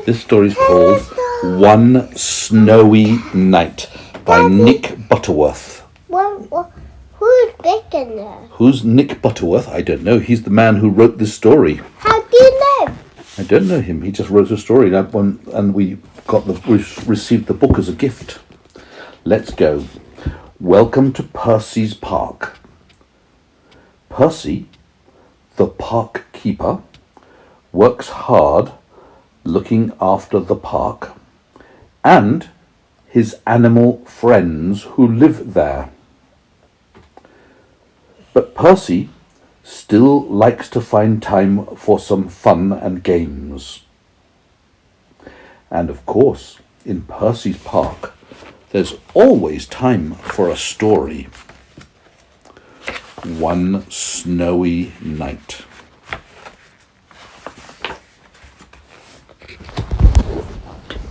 This story is called One Snowy Night by Nick Butterworth. Who's big in there? Who's Nick Butterworth? I don't know. He's the man who wrote this story. How do you know? I don't know him. He just wrote a story, and we received the book as a gift. Let's go. Welcome to Percy's Park. Percy, the park keeper, works hard looking after the park and his animal friends who live there. But Percy still likes to find time for some fun and games. And of course, in Percy's Park, there's always time for a story. One Snowy Night.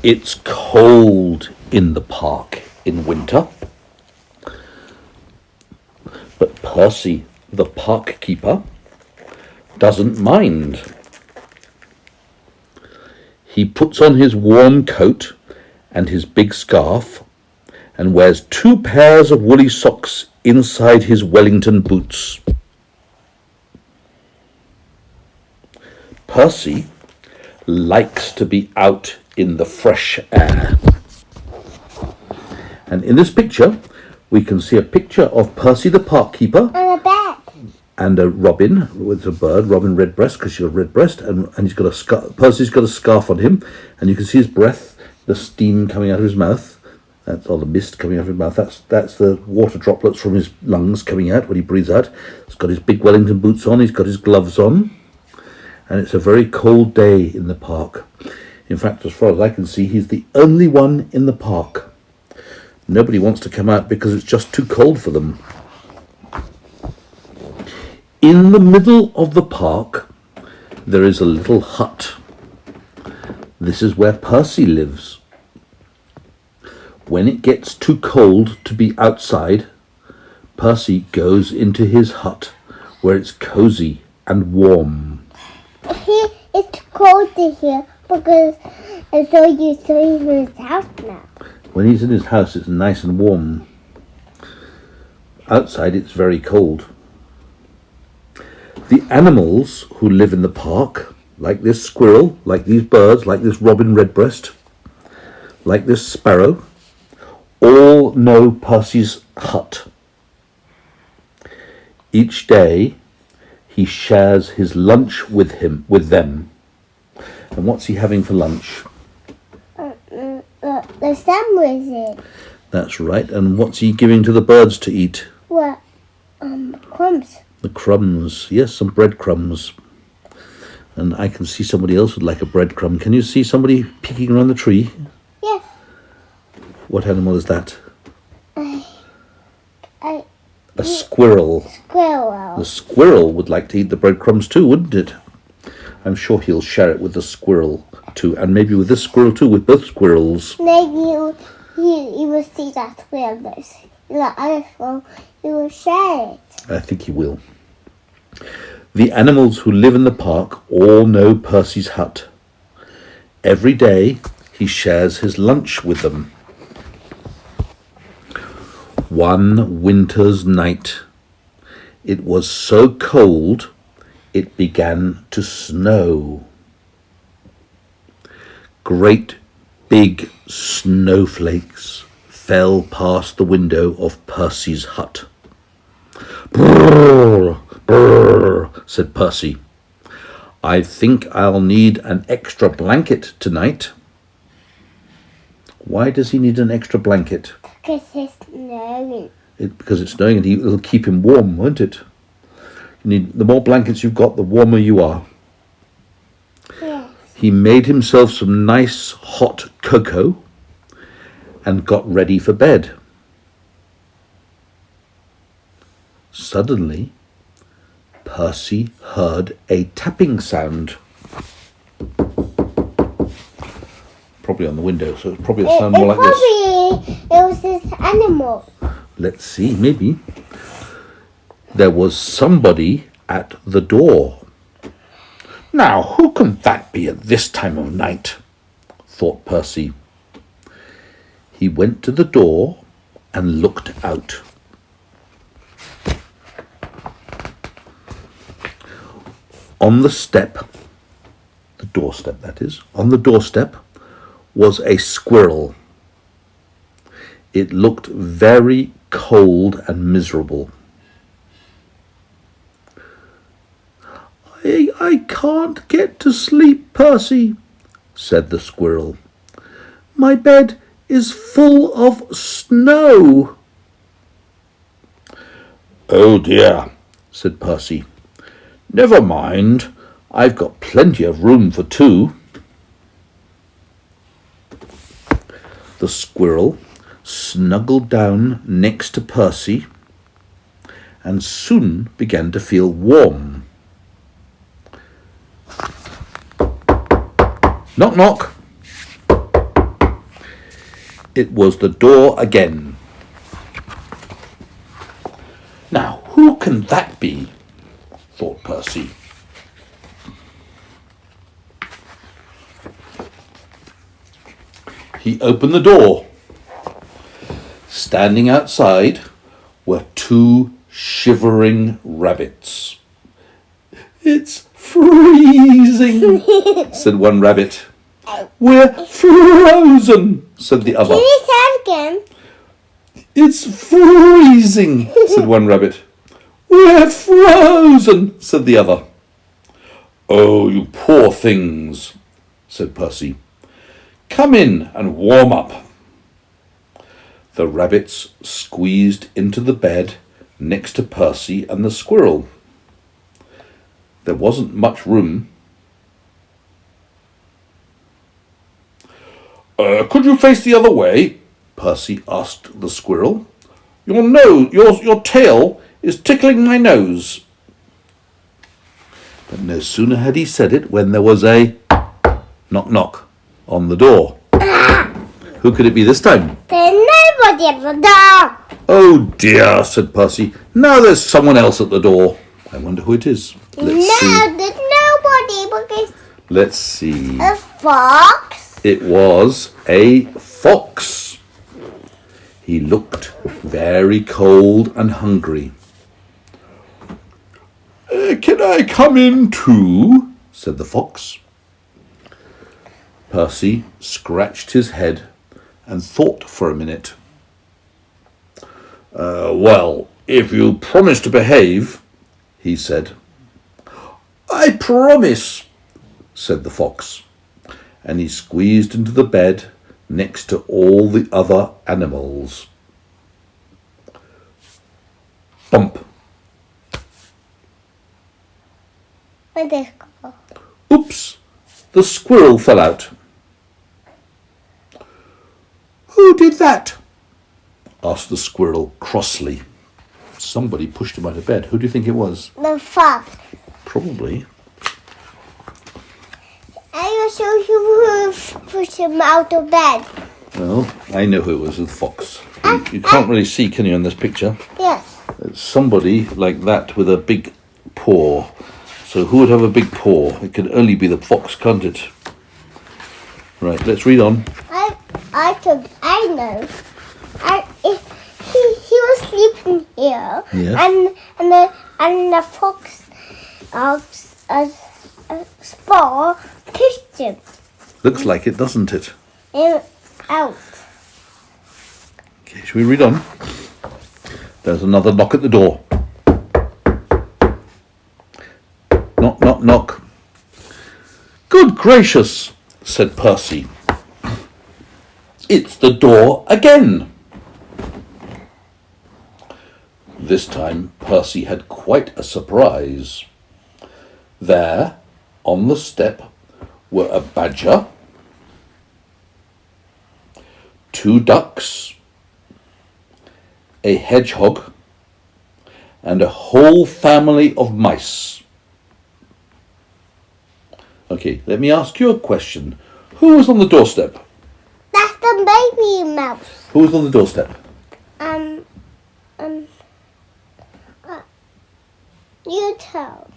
It's cold in the park in winter, but Percy, the park keeper, doesn't mind. He puts on his warm coat and his big scarf and wears 2 pairs of woolly socks inside his Wellington boots. Percy likes to be out in the fresh air. And in this picture, we can see a picture of Percy the park keeper And a bat. and a robin with a bird, Robin Redbreast, because she's got a red breast, and he's got a scarf. Percy's got a scarf on him, and you can see his breath, the steam coming out of his mouth. That's all the mist coming out of his mouth. That's the water droplets from his lungs coming out when he breathes out. He's got his big Wellington boots on. He's got his gloves on, and it's a very cold day in the park. In fact, as far as I can see, he's the only one in the park. Nobody wants to come out because it's just too cold for them. In the middle of the park, there is a little hut. This is where Percy lives. When it gets too cold to be outside, Percy goes into his hut, where it's cozy and warm. It's cold in here because it's so used to in his house now. When he's in his house, it's nice and warm. Outside, it's very cold. The animals who live in the park, like this squirrel, like these birds, like this robin redbreast, like this sparrow, all know Percy's hut. Each day, he shares his lunch with them. And what's he having for lunch? The sandwiches. That's right. And what's he giving to the birds to eat? What? Crumbs. The crumbs. Yes, some breadcrumbs. And I can see somebody else would like a breadcrumb. Can you see somebody peeking around the tree? Yes. What animal is that? A squirrel. squirrel. The squirrel would like to eat the breadcrumbs too, wouldn't it? I'm sure he'll share it with the squirrel too, and maybe with this squirrel too, with both squirrels. Maybe you will see that squirrel. The other squirrel, you will share it. I think he will. The animals who live in the park all know Percy's hut. Every day he shares his lunch with them. One winter's night, it was so cold it began to snow. Great big snowflakes fell past the window of Percy's hut. "Brrr, brrr," said Percy. "I think I'll need an extra blanket tonight." Why does he need an extra blanket? Because it's snowing. Because it's snowing and it'll keep him warm, won't it? The more blankets you've got, the warmer you are. Yes. He made himself some nice hot cocoa and got ready for bed. Suddenly, Percy heard a tapping sound. Probably on the window, so it's probably a sound more like this. It was this animal. Let's see, maybe. There was somebody at the door. "Now, who can that be at this time of night?" thought Percy. He went to the door and looked out. On the step, the doorstep that is, on the doorstep was a squirrel. It looked very cold and miserable. I can't get to sleep, Percy, said the squirrel. My bed is full of snow. Oh dear, said Percy. Never mind, I've got plenty of room for two. The squirrel snuggled down next to Percy and soon began to feel warm. Knock, knock. It was the door again. Now, who can that be? Thought Percy. He opened the door. Standing outside were two shivering rabbits. It's freezing, said one rabbit. We're frozen, said the other. Can you say it again? It's freezing, said one rabbit. We're frozen, said the other. Oh, you poor things, said Percy. Come in and warm up. The rabbits squeezed into the bed next to Percy and the squirrel. There wasn't much room. Could you face the other way? Percy asked the squirrel. Your tail is tickling my nose. But no sooner had he said it when there was a knock knock on the door. Who could it be this time? There's nobody at the door. Oh dear, said Percy. Now there's someone else at the door. I wonder who it is. Let's see. There's nobody because Let's see. a fox. It was a fox. He looked very cold and hungry. Can I come in too? Said the fox. Percy scratched his head and thought for a minute. Well, if you promise to behave, he said. I promise, said the fox, and he squeezed into the bed next to all the other animals. Bump. Where did it go? Oops, the squirrel fell out. Who did that? Asked the squirrel crossly. Somebody pushed him out of bed. Who do you think it was? The fox. Probably. I was so who pushed him out of bed. Well, I know who it was, the fox. You can't really see, can you, in this picture? Yes. It's somebody like that with a big paw. So who would have a big paw? It could only be the fox, can't it? Right, let's read on. I know. He was sleeping here. Yes. And the fox spore pushed him Looks like it, doesn't it? out. Okay, shall we read on? There's another knock at the door. Knock, knock, knock. Good gracious, said Percy. It's the door again. This time Percy had quite a surprise. There, on the step, were a badger, 2 ducks, a hedgehog, and a whole family of mice. Okay, let me ask you a question. Who was on the doorstep? That's the baby mouse. Who was on the doorstep? You tell.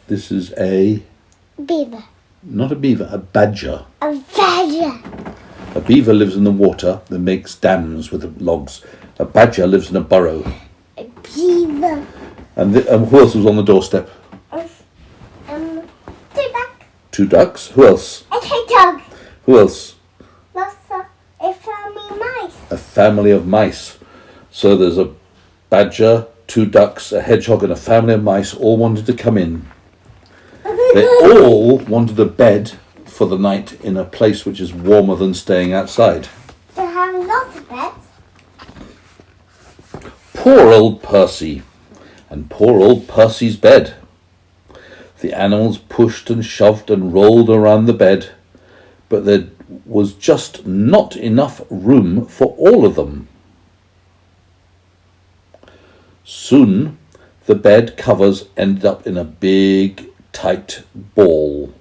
This is a Beaver. Not a beaver, a badger. A badger. A beaver lives in the water that makes dams with logs. A badger lives in a burrow. A beaver. And who else was on the doorstep? Two ducks. 2 ducks. Who else? A hedgehog. Who else? Lots of a family mice. A family of mice. So there's a badger, 2 ducks, a hedgehog, and a family of mice all wanted to come in. They all wanted a bed for the night in a place which is warmer than staying outside. They have lots of beds. Poor old Percy, and poor old Percy's bed. The animals pushed and shoved and rolled around the bed, but there was just not enough room for all of them. Soon the bed covers ended up in a big, tight ball.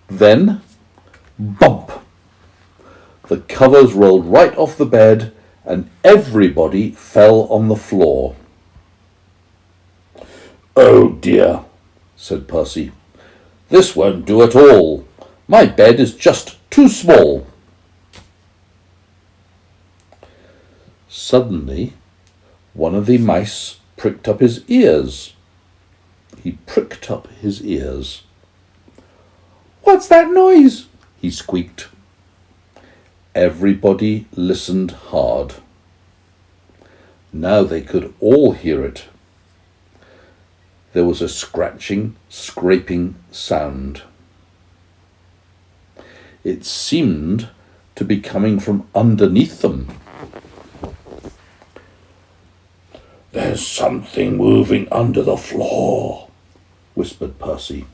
Then, bump! The covers rolled right off the bed and everybody fell on the floor. "Oh dear," said Percy. "This won't do at all. My bed is just too small." Suddenly, one of the mice pricked up his ears. He pricked up his ears. "What's that noise?" he squeaked. Everybody listened hard. Now they could all hear it. There was a scratching, scraping sound. It seemed to be coming from underneath them. "There's something moving under the floor," whispered Percy.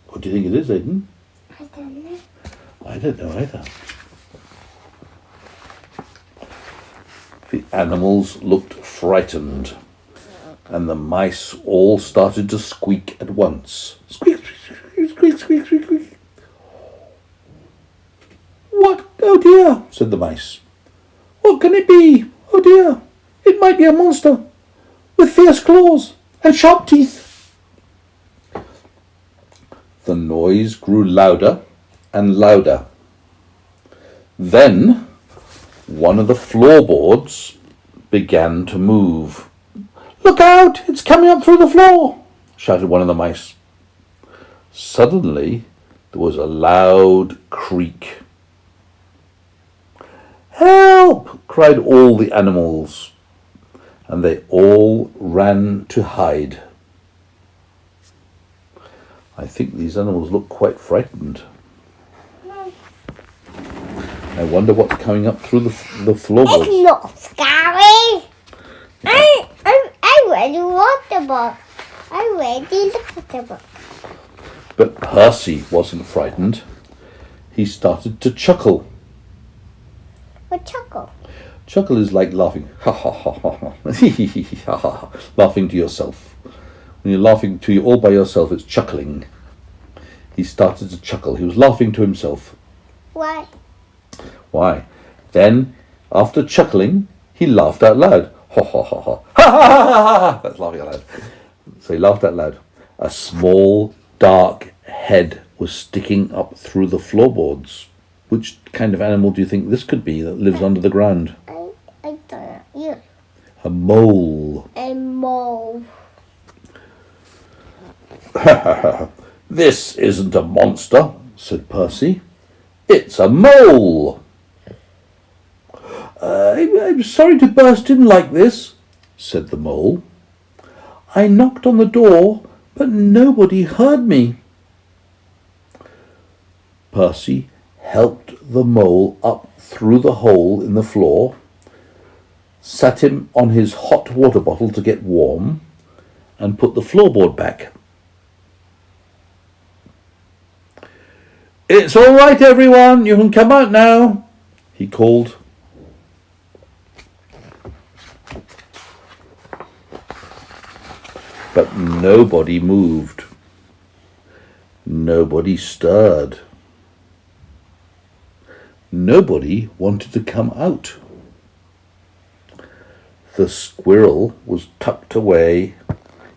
What do you think it is, Aidan? I don't know. I don't know either. The animals looked frightened, and the mice all started to squeak at once. Squeak, squeak, squeak, squeak, squeak, squeak. "What? Oh dear," said the mice. "What can it be? Oh dear, it might be a monster with fierce claws and sharp teeth." The noise grew louder and louder. Then one of the floorboards began to move. "Look out! It's coming up through the floor!" shouted one of the mice. Suddenly there was a loud creak. "Help!" cried all the animals, and they all ran to hide. I think these animals look quite frightened. I wonder what's coming up through the floorboards. It's not scary. I read the book. I read the book. But Percy wasn't frightened. He started to chuckle. What chuckle? Chuckle is like laughing. Ha ha ha ha ha. Laughing to yourself. When you're laughing to you all by yourself, it's chuckling. He started to chuckle. He was laughing to himself. Why? Why? Then, after chuckling, he laughed out loud. Ha ha ha ha. Ha ha ha ha. That's laughing out loud. So he laughed out loud. A small, dark head was sticking up through the floorboards. Which kind of animal do you think this could be that lives under the ground? I don't know. You. A mole. A mole. "This isn't a monster," said Percy. "It's a mole." I'm sorry to burst in like this," said the mole. "I knocked on the door, but nobody heard me." Percy helped the mole up through the hole in the floor, sat him on his hot water bottle to get warm, and put the floorboard back. "It's all right, everyone. You can come out now," he called. But nobody moved. Nobody stirred. Nobody wanted to come out. The squirrel was tucked away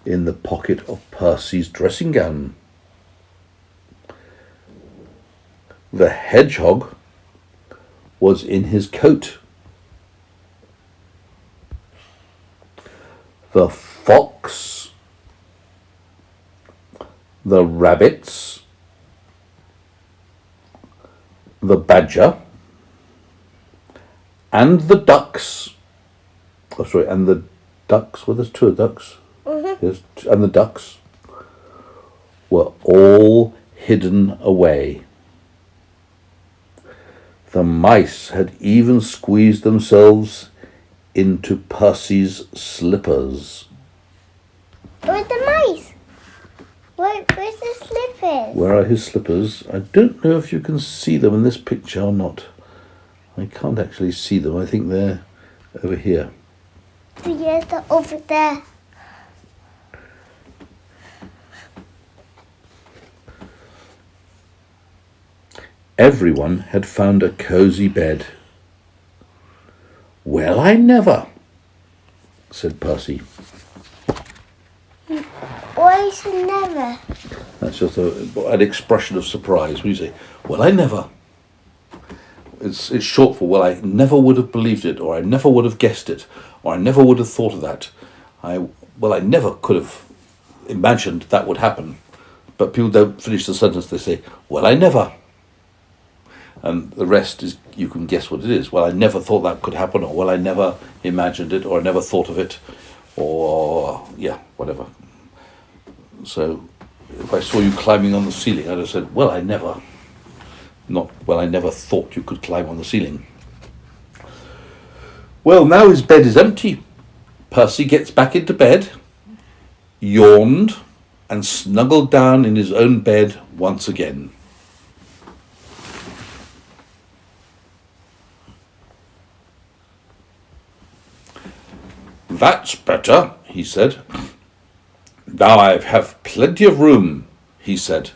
in the pocket of Percy's dressing gown. The hedgehog was in his coat. The fox, the rabbits, the badger, and the ducks. Oh, sorry, and the ducks. Well, there's two ducks. Yes, and the ducks were all hidden away. The mice had even squeezed themselves into Percy's slippers. Where's the mice? Where's the slippers? Where are his slippers? I don't know if you can see them in this picture or not. I can't actually see them. I think they're over here. Yes, they're over there. Everyone had found a cosy bed. Well, I never, said Percy. Why is it never? That's just an expression of surprise when you say, well, I never. It's short for, well, I never would have believed it, or I never would have guessed it, or I never would have thought of that. I never could have imagined that would happen. But people don't finish the sentence, they say, well, I never. And the rest is, you can guess what it is. Well, I never thought that could happen, or well, I never imagined it, or I never thought of it, or yeah, whatever. So if I saw you climbing on the ceiling, I'd have said, well, I never. Not, well, I never thought you could climb on the ceiling. Well, now his bed is empty. Percy gets back into bed, yawned, and snuggled down in his own bed once again. That's better, he said. Now I have plenty of room, he said,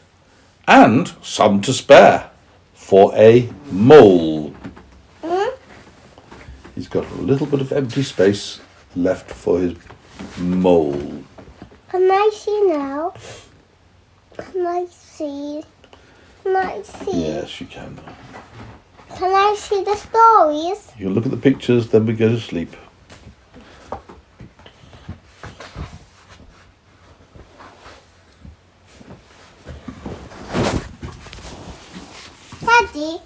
and some to spare for a mole. He's got a little bit of empty space left for his mole. Can I see now? Can I see? Can I see? Yes, you can. Can I see the stories? You can look at the pictures, then we go to sleep. Daddy,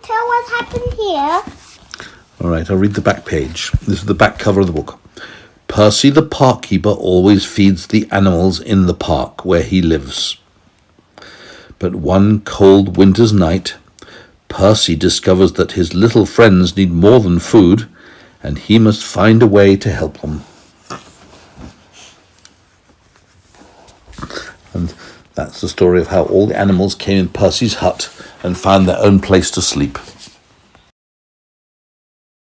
tell what happened here. All right, I'll read the back page. This is the back cover of the book. Percy the park keeper always feeds the animals in the park where he lives. But one cold winter's night, Percy discovers that his little friends need more than food, and he must find a way to help them. And that's the story of how all the animals came in Percy's hut and found their own place to sleep.